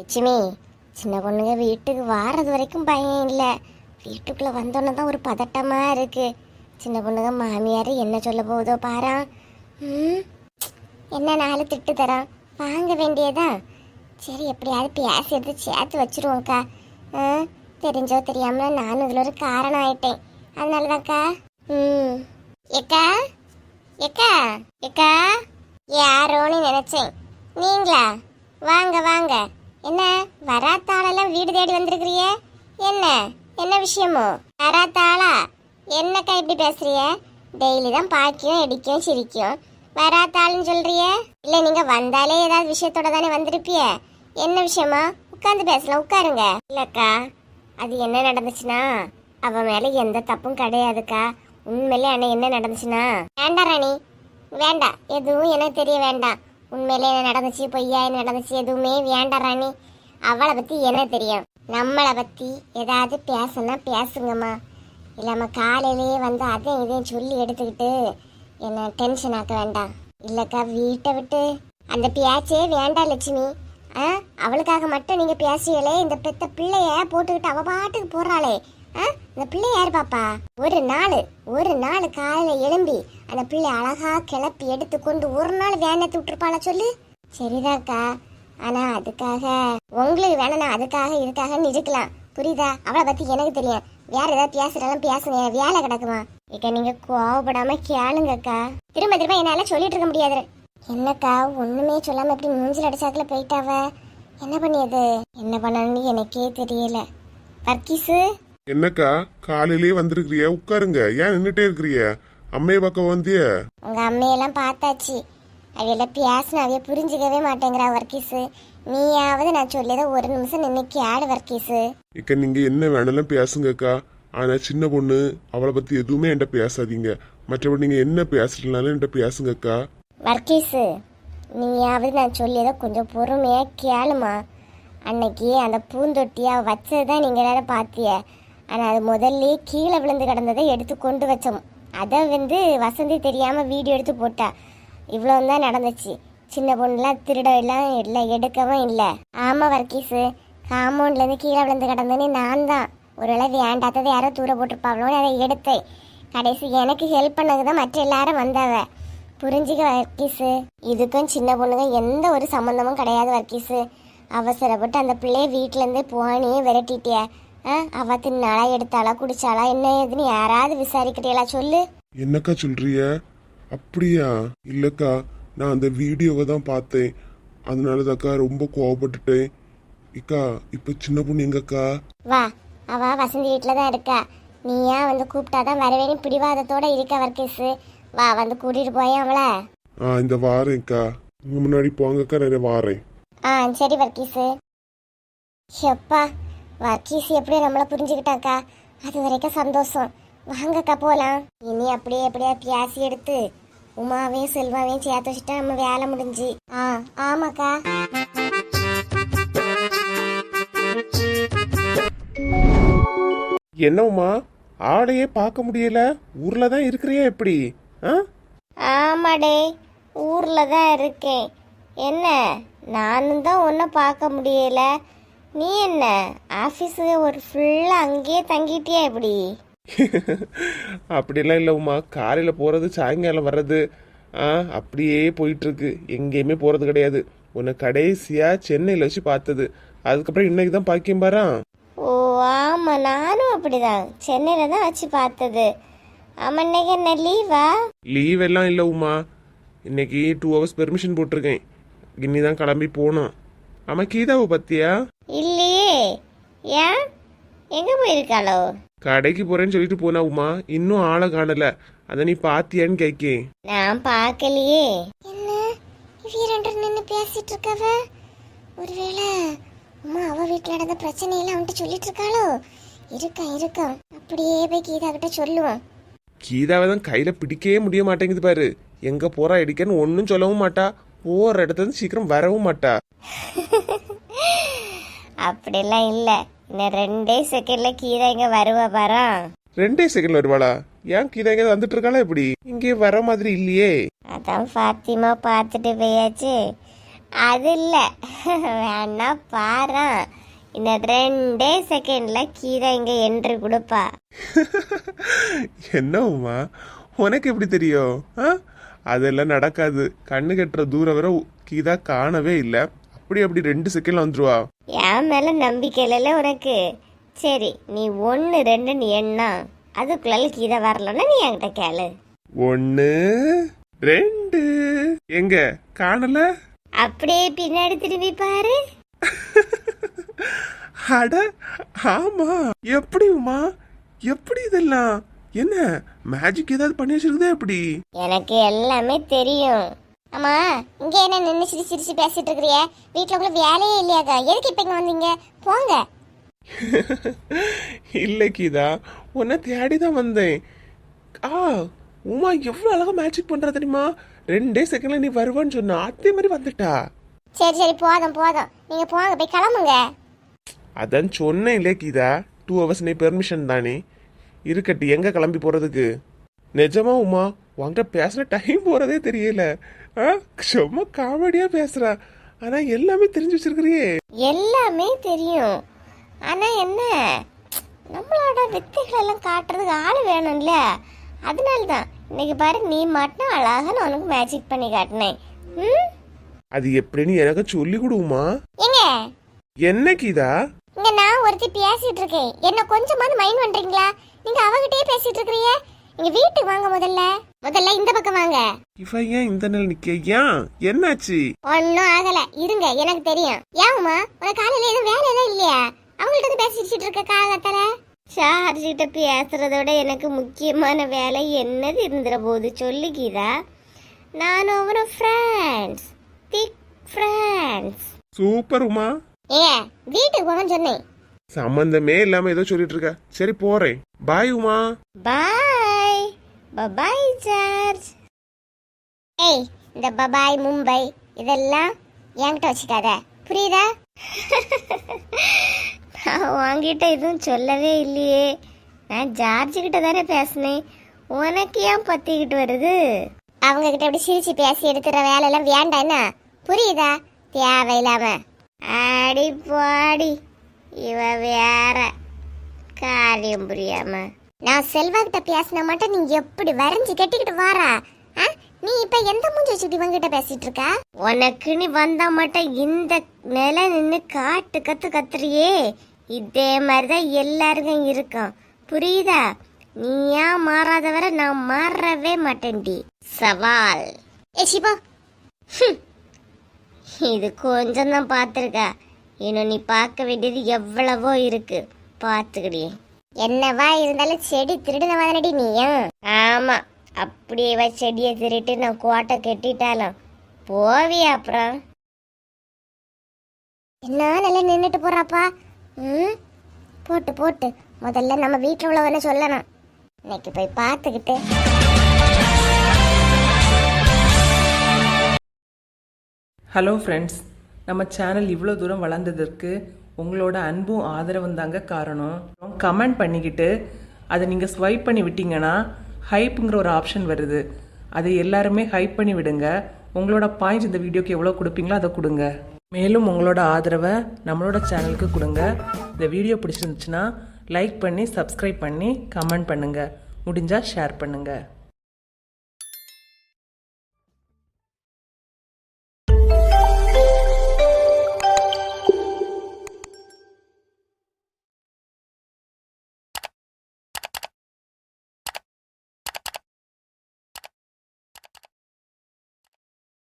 லட்சுமி, சின்ன பொண்ணுங்க வீட்டுக்கு வாரது வரைக்கும் பயம் இல்லை, வீட்டுக்குள்ளே வந்தோன்னே தான் ஒரு பதட்டமாக இருக்கு. சின்ன பொண்ணுங்க மாமியார் என்ன சொல்ல போகுதோ பாரா. என்ன நாலு திட்டு தரோம், வாங்க வேண்டியதான். சரி, எப்படியாவது பேசி எடுத்து சேர்த்து வச்சிருவோங்க்கா. தெரிஞ்சோ தெரியாமல நானும் இதில் ஒரு காரணம் ஆயிட்டேன், அதனால தான்க்கா. ஏக்கா ஏக்கா ஏக்கா, யாரோன்னு நினைச்சேன், நீங்களா? வாங்க வாங்க. என்ன வராத்தாளெல்லாம் வீடு தேடி வந்திருக்கிறிய? என்ன என்ன விஷயமோ? வராத்தாளா? என்னக்கா இப்படி பேசுறிய? டெய்லி தான் பாக்கியும் இடிக்கும் சிரிக்கும், வராத்தாளுன்னு சொல்றிய? இல்லை, நீங்க வந்தாலே ஏதாவது விஷயத்தோட தானே வந்திருப்பிய. என்ன விஷயமா? உட்காந்து பேசலாம், உட்காருங்க. இல்லக்கா, அது என்ன நடந்துச்சுன்னா, அவ மேல எந்த தப்பும் கிடையாதுக்கா. உண்மையிலே அண்ணன் என்ன நடந்துச்சுன்னா, வேண்டாம் ராணி, வேண்டாம், எதுவும் எனக்கு தெரிய வேண்டாம். உண்மையிலே என்ன நடந்துச்சு, பொய்யா என்ன நடந்துச்சு, எதுவுமே வேண்டாம் ராணி. அவளை பத்தி என்ன தெரியும்? நம்மளை பத்தி ஏதாவது பேசணும்னா பேசுங்கம்மா. இல்லாம காலையிலேயே வந்து அதையும் இதையும் சொல்லி எடுத்துக்கிட்டு என்ன டென்ஷன் ஆக்க வேண்டாம். இல்லக்கா, வீட்டை விட்டு அந்த பேச்சே வேண்டாம் லட்சுமி. அவளுக்காக மட்டும் நீங்க பேசுவீங்களே, இந்த பெத்த பிள்ளைய போட்டுக்கிட்டு அவ பாட்டுக்கு போறாளே, இந்த பிள்ளை யாரு பாப்பா? ஒரு நாள் காலையில எழும்பி அந்த பிள்ளை அழகா கிளப்பி எடுத்து கொண்டு ஒரு நாள் வேனத்தை விட்டுருப்பாளா சொல்லு? சரிதாக்கா, ஆனா அதுக்காக உங்களுக்கு வேணா அதுக்காக இதுக்காக இருக்கலாம், புரியுதா? அவளை பத்தி எனக்கு தெரியும். வேற ஏதாவது பேசுறாலும் பேசுங்க, வேலை கிடக்குமா? இக்க நீங்க கோவப்படாம கேளுங்கக்கா. திரும்ப திரும்ப என்னால சொல்லிட்டு இருக்க முடியாது. என்னக்கா, ஒண்ணுமே சொல்லாம எப்படி மூஞ்சில் அடிச்சாக்குல போயிட்டாவ? என்ன பண்ணியது? என்ன பண்ணணும்னு எனக்கே தெரியல. வர்க்கீஸு, என்னக்கா காலையிலேயே வந்திருக்கிறிய? உட்காருங்க, ஏன் நின்றுட்டே இருக்கிறிய? அம்மைய பக்கம் வந்திய? உங்க அம்மையெல்லாம் பார்த்தாச்சு, அவையெல்லாம் பேசின அவைய புரிஞ்சுக்கவே மாட்டேங்கிறா வர்க்கீஸு. நீயாவது நான் சொல்லியதை ஒரு நிமிஷம் நின்னைக்கு ஆடு வர்க்கீஸு. இக்க நீங்க என்ன வேணாலும் பேசுங்கக்கா, ஆனா சின்ன பொண்ணு அவளை பத்தி எதுவுமே என்கிட்ட பேசாதீங்க. மற்றபடி நீங்க என்ன பேசுறதுனாலும் என்கிட்ட பேசுங்கக்கா. வர்க்கீஸு, நீயாவது நான் சொல்லியதை கொஞ்சம் பொறுமையா கேளுமா. அன்னைக்கு அந்த பூந்தொட்டியா வச்சதுதான் நீங்க எல்லாரும் பாத்திய. ஆனா அது முதல்ல கீழே விழுந்து கிடந்ததை எடுத்து கொண்டு வச்சோம். அதை வசந்தி தெரியாம வீடியோ எடுத்து போட்டா. இவ்வளவுதான் நடந்துச்சு. சின்ன பொண்ணுலாம் திருடெல்லாம் இல்லை, எடுக்கவும் இல்லை. ஆமா வர்க்கீஸு, காம்பவுண்ட்ல இருந்து கீழே விழுந்து கிடந்தேன்னு நான் தான் ஒருவேளை வேண்டாத்ததை யாரோ தூர போட்டிருப்பாங்களோன்னு அதை எடுத்தேன். கடைசி எனக்கு ஹெல்ப் பண்ணதுதான் மற்ற எல்லாரும் வந்தாவ. புரிஞ்சுக்க வர்க்கீஸு, இதுக்கும் சின்ன பொண்ணுங்க எந்த ஒரு சம்மந்தமும் கிடையாது வர்க்கீஸு. அவசரப்பட்டு அந்த பிள்ளைய வீட்டுல இருந்தே போனியே விரட்டிட்டிய. அவ தின்னாளா, எடுத்தாளா, குடிச்சாளா, என்ன ஏதுன்னு யாராவது விசாரிக்கிறீங்களா சொல்லு? என்னக்கா சொல்றிய? அப்படியா? இல்லக்கா, நான் அந்த வீடியோவை தான் பார்த்தேன், அதனாலதாக்கா ரொம்ப கோவப்பட்டுட்டேன். இக்கா, இப்ப சின்ன பொண்ணு எங்கக்கா? வா, அவ வசந்தி வீட்டுல தான் இருக்கா. நீயா கூப்பிட்டாதான் வரவேணும் பிடிவாதத்தோட இருக்க வர்க்கீஸு. வா, கூட்டிட்டு போய் அவளை. இந்த வாரேன்க்கா, உங்க முன்னாடி போங்கக்கா, நிறைய வாரேன். சரி வர்க்கீஸு. எப்பா, வர்க்கீஸ் எப்படியோ நம்மளை புரிஞ்சுக்கிட்டாக்கா, அது வரைக்கும் சந்தோஷம். வாங்கக்கா போலாம். இனி அப்படியே எப்படியா பேசி எடுத்து உமாவையும் செல்வாவையும் சேர்த்து வச்சுட்டா நம்ம வேலை முடிஞ்சு. ஆமாக்கா. என்ன உமா, ஆளையே பார்க்க முடியல, ஊர்ல தான் இருக்கிறியா எப்படி? ஆமாடே, ஊர்ல தான் இருக்கேன். என்ன, நானும் தான் ஒன்றும் பார்க்க முடியல. நீ என்ன ஆஃபீஸுக்கு ஒரு ஃபுல்லாக அங்கேயே தங்கிட்டியா எப்படி? அப்படிலாம் இல்லை உமா, காலையில் போகிறது சாயங்காலம் வர்றது, அப்படியே போயிட்டு இருக்கு. எங்கேயுமே போகிறது கிடையாது. உன்னை கடைசியாக சென்னையில் வச்சு பார்த்தது, அதுக்கப்புறம் இன்னைக்கு தான் பாக்கியம் பாரா. ஓ ஆமாம், நானும் அப்படிதான் சென்னையில் தான் வச்சு பார்த்தது. ஆமாம், இன்னைக்கு என்ன லீவா? லீவ் எல்லாம் இல்லை உமா, இன்னைக்கு 2 hours பெர்மிஷன் போட்டிருக்கேன். இன்னி தான் கிளம்பி போனோம். ஆமாம், கீதாவை பத்தியா? இல்லையே, ஏன், எங்கே போயிருக்காளோ? கடைக்கு போறேன்னு சொல்லிட்டு போனா உமா, இன்னும் ஆளை காணல. அத நீ பாத்தியான்னு கேக்கேன். நான் பார்க்கலையே. என்ன வீரண்டு நின்று பேசிட்டு இருக்கவ? ஒருவேளை அம்மா அவ வீட்டுல நடந்த பிரச்சனையெல்லாம் அவன்கிட்ட சொல்லிட்டு இருக்காளோ? இருக்கா, அப்படியே போய் கீதா கிட்ட சொல்லுவான். கீதாவை தான் கையில பிடிக்கவே முடிய மாட்டேங்குது பாரு. எங்க போறா இடிக்கன்னு ஒன்னும் சொல்லவும் மாட்டா, போற இடத்துல சீக்கிரம் வரவும் மாட்டா. அப்படிலாம் இல்ல, இன்னும் 2 செகண்ட்ல கீதா இங்க வருவா பாரா. 2 செகண்ட்ல வருவாளா? ஏன் கீதா இங்க வந்துட்டு இருக்காளா எப்படி? இங்கே வர மாதிரி இல்லையே. அதான் ஃபாத்திமா பார்த்துட்டு போயாச்சு. அது இல்ல வேணா பாரு, இன்னும் 2 செகண்ட்ல கீதா இங்க என்ட்ரி கொடுப்பா. என்ன உமா, உனக்கு எப்படி தெரியும்? அதெல்லாம் நடக்காது. கண்ணு கட்டுற தூரம் வரை கீதா காணவே இல்லை. அப்படி 2 செகண்ட்ல வந்துருவா. என் மேல நம்பிக்கை இல்லைல்ல உனக்கு? சரி, நீ 1 2 நீ எண்ணா, அதுக்குள்ள கீதா வரலன்னா நீ என்கிட்ட கேளு. 1 2 எங்க காணல? அப்படியே பின்னாடி திரும்பி பாரு. அட ஆமா. எப்படி உமா, எப்படி இதெல்லாம்? என்ன மேஜிக் ஏதாவது பண்ணி வச்சிருக்குதா எப்படி? எனக்கு எல்லாமே தெரியும். ஆமா, இங்க என்ன நின்னு சிரிச்சு சிரிச்சு பேசிட்டு இருக்கிறிய? வீட்டுல உள்ள வேலையே இல்லையாக்கா? எதுக்கு இப்ப இங்க வந்தீங்க? போங்க. இல்ல கீதா, உன்னை தேடிதான் வந்தேன். உமா எவ்வளவு அழகா மேஜிக் பண்றா தெரியுமா? 2 செகண்ட்ல நீ வருவான்னு சொன்னா அதே மாதிரி வந்துட்டா. சரி சரி, போதும் போதும், நீங்க போங்க, போய் கிளம்புங்க. அதான் சொன்னேன் இல்லையா கீதா, 2 hours நீ பெர்மிஷன் தானே இருக்கட்டு. எங்க கிளம்பி போறதுக்கு? நிஜமா உமா, உன்கிட்ட பேசுற டைம் போறதே தெரியல. சும்மா காமெடியா பேசுறா, ஆனா எல்லாமே தெரிஞ்சு வச்சிருக்கிறியே. எல்லாமே தெரியும், ஆனா என்ன, நம்மளோட வித்தைகள் எல்லாம் காட்டுறதுக்கு ஆள் வேணும்ல. அதனாலதான் இன்னைக்கு பாரு, நீ மட்டும் அழகா நான் உனக்கு மேஜிக் பண்ணி காட்டினேன். அது எப்படின்னு எனக்கு சொல்லி கொடுமா. ஏங்க, என்ன கீதா? இங்க நான் ஒருத்தி பேசிட்டு இருக்கேன், என்ன கொஞ்சமாவது மைண்ட் பண்றீங்களா? நீங்க அவகிட்டயே பேசிட்டு இருக்கீங்க. நீங்க வீட்டுக்கு வாங்க, முதல்ல இந்த பக்கம் வாங்க. இவ ஏன் இந்த நாள் நிக்க? ஏன் என்னாச்சு? ஒன்னும் ஆகல, இருங்க, எனக்கு தெரியும். ஏமா உனக்கு காலையில எதுவும் வேலை எதுவும் இல்லையா? அவங்கள்ட்ட பேசிட்டு இருக்க காலத்துல சார்ஜ் கிட்ட பேசுறதோட எனக்கு முக்கியமான வேலை என்னது இருந்துற போது சொல்லிக்கிதா? நானும் அவனும் ஃப்ரெண்ட்ஸ், திக் ஃப்ரெண்ட்ஸ். சூப்பர் உமா. ஏன் வீட்டுக்கு போகன்னு சொன்னேன். சம்பந்தமே இல்லாம ஏதோ சொல்லிட்டு இருக்க. சரி போறேன். பாய் உமா. பாய். பாய் சார்ஜ். ஏய், இந்த பபாய் மும்பை இதெல்லாம் என்கிட்ட வச்சுக்காத, புரியுதா? நான் உன்கிட்ட எதுவும் சொல்லவே இல்லையே. நான் ஜார்ஜ் கிட்ட தானே பேசினேன். உனக்கு ஏன் பத்திக்கிட்டு வருது? அவங்க கிட்ட இப்படி சிரிச்சு பேசி எடுத்துற வேலை எல்லாம் வேண்டாம், என்ன புரியுதா? தேவையில்லாம. அடி பாடி, இவ வேற காரியம் புரியாம. நான் செல்வா கிட்ட பேசினா மட்டும் நீ எப்படி வரைஞ்சு கட்டிக்கிட்டு வாரா? நீ இப்ப எந்த மூஞ்சி வச்சுட்டு இவங்கிட்ட பேசிட்டு இருக்க? உனக்கு நீ வந்தா மட்டும் இந்த நிலை நின்னு காட்டு கத்து கத்துறியே, இதே மாதிரிதான் எல்லாருக்கும் இருக்கும், புரியுதா? நீ ஏன் மாறாத வரை நான் மாறவே மாட்டேன்டி. சவால். ஏ சிபா, இது கொஞ்சம் தான் பார்த்துருக்க, இன்னும் நீ பார்க்க வேண்டியது எவ்வளவோ இருக்கு, பார்த்துக்கிடியே. என்னவா இருந்தாலும் செடி திருடுனவாதனடி நீயும். ஆமா, அப்படியே செடியை திருட்டு நான் கோட்டை கட்டிட்டாலும் போவியா? அப்புறம் என்ன நல்லா நின்றுட்டு போறாப்பா. போட்டு போட்டு முதல்ல நம்ம வீட்டில் உள்ளவன சொல்லணும். இன்னைக்கு போய் பார்த்துக்கிட்டு. ஹலோ ஃப்ரெண்ட்ஸ், நம்ம சேனல் இவ்வளோ தூரம் வளர்ந்ததற்கு உங்களோட அன்பும் ஆதரவும் தாங்க காரணம். கமெண்ட் பண்ணிக்கிட்டு அதை நீங்கள் ஸ்வைப் பண்ணி விட்டீங்கன்னா ஹைப்புங்கிற ஒரு ஆப்ஷன் வருது. அதை எல்லாருமே ஹைப் பண்ணி விடுங்க. உங்களோட பாயிண்ட்ஸ் இந்த வீடியோக்கு எவ்வளோ கொடுப்பீங்களோ அதை கொடுங்க. மேலும் உங்களோட ஆதரவை நம்மளோட சேனலுக்கு கொடுங்க. இந்த வீடியோ பிடிச்சிருந்துச்சுன்னா லைக் பண்ணி சப்ஸ்கிரைப் பண்ணி கமெண்ட் பண்ணுங்கள். முடிஞ்சால் ஷேர் பண்ணுங்கள்.